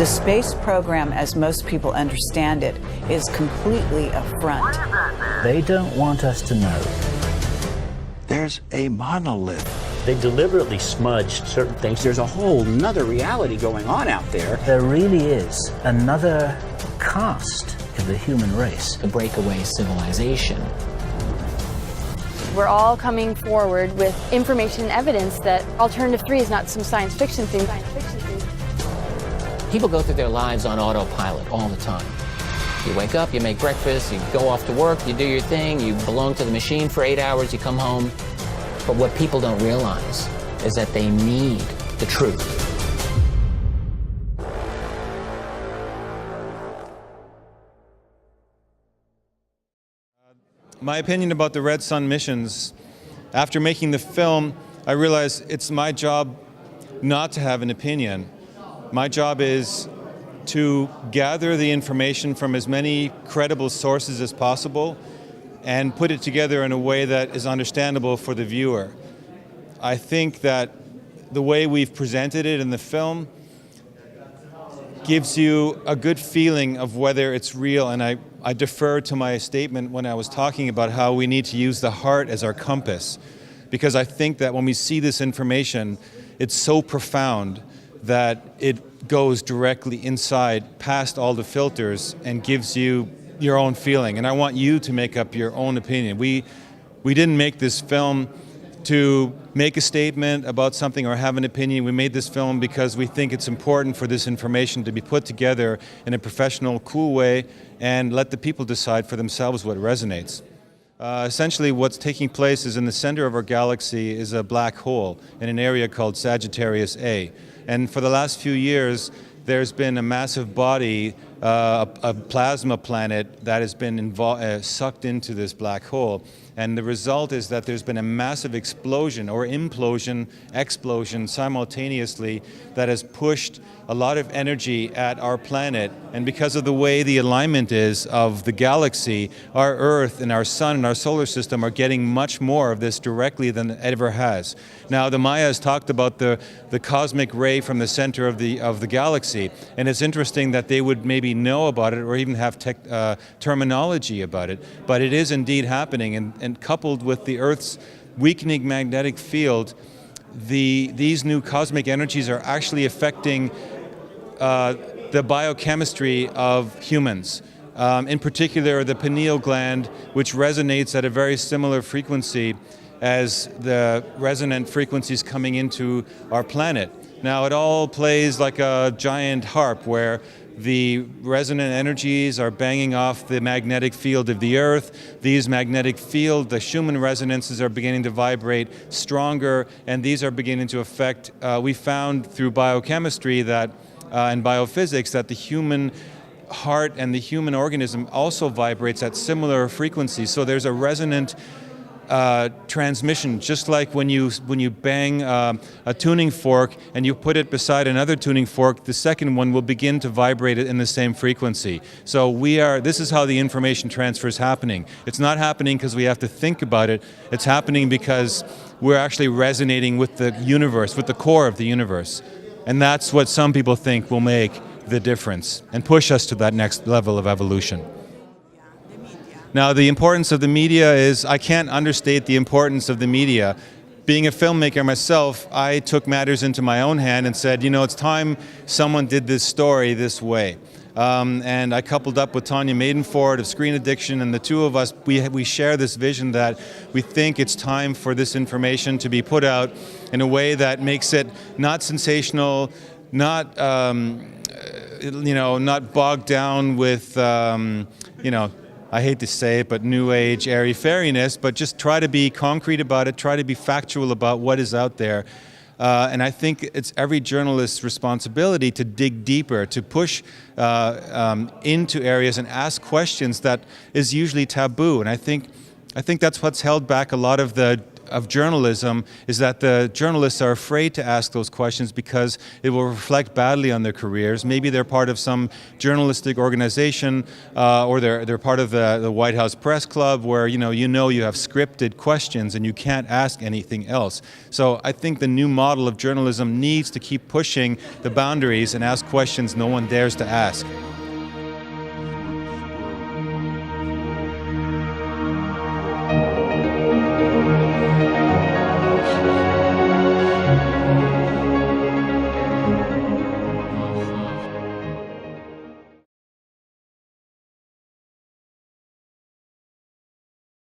The space program, as most people understand it, is completely a front. They don't want us to know. There's a monolith. They deliberately smudged certain things. There's a whole nother reality going on out there. There really is another caste of the human race. A breakaway civilization. We're all coming forward with information and evidence that Alternative 3 is not some science fiction thing. People go through their lives on autopilot all the time. You wake up, you make breakfast, you go off to work, you do your thing, you belong to the machine for 8 hours, you come home. But what people don't realize is that they need the truth. My opinion about the Red Sun missions, after making the film, I realized it's my job not to have an opinion. My job is to gather the information from as many credible sources as possible and put it together in a way that is understandable for the viewer. I think that the way we've presented it in the film gives you a good feeling of whether it's real, and I defer to my statement when I was talking about how we need to use the heart as our compass, because I think that when we see this information, it's so profound that it goes directly inside, past all the filters, and gives you your own feeling. And I want you to make up your own opinion. We didn't make this film to make a statement about something or have an opinion. We made this film because we think it's important for this information to be put together in a professional, cool way and let the people decide for themselves what resonates. Essentially, what's taking place is in the center of our galaxy is a black hole in an area called Sagittarius A. And for the last few years, there's been a massive body, a plasma planet that has been sucked into this black hole. And the result is that there's been a massive explosion or implosion, explosion simultaneously that has pushed a lot of energy at our planet. And because of the way the alignment is of the galaxy, our Earth and our Sun and our solar system are getting much more of this directly than it ever has. Now, the Mayas talked about the cosmic ray from the center of the galaxy, and it's interesting that they would maybe know about it or even have terminology about it, but it is indeed happening, and coupled with the Earth's weakening magnetic field, these new cosmic energies are actually affecting the biochemistry of humans. In particular, the pineal gland, which resonates at a very similar frequency as the resonant frequencies coming into our planet. Now, it all plays like a giant harp where the resonant energies are banging off the magnetic field of the Earth. These magnetic field, the Schumann resonances are beginning to vibrate stronger, and these are beginning to affect, we found through biochemistry that, and biophysics, that the human heart and the human organism also vibrates at similar frequencies. So there's a resonant transmission, just like when you bang a tuning fork and you put it beside another tuning fork, the second one will begin to vibrate in the same frequency. So this is how the information transfer is happening. It's not happening because we have to think about it. It's happening because we're actually resonating with the universe, with the core of the universe. And that's what some people think will make the difference and push us to that next level of evolution. Now, the importance of the media is, I can't understate the importance of the media. Being a filmmaker myself, I took matters into my own hand and said, it's time someone did this story this way. And I coupled up with Tanya Maidenford of Screen Addiction, and the two of us, we share this vision that we think it's time for this information to be put out in a way that makes it not sensational, not not bogged down with I hate to say it, but new age airy-fairiness, but just try to be concrete about it, try to be factual about what is out there. And I think it's every journalist's responsibility to dig deeper, to push into areas and ask questions that is usually taboo. And I think that's what's held back a lot of the of journalism is that the journalists are afraid to ask those questions because it will reflect badly on their careers. Maybe they're part of some journalistic organization or they're part of the White House Press Club where you have scripted questions and you can't ask anything else. So I think the new model of journalism needs to keep pushing the boundaries and ask questions no one dares to ask.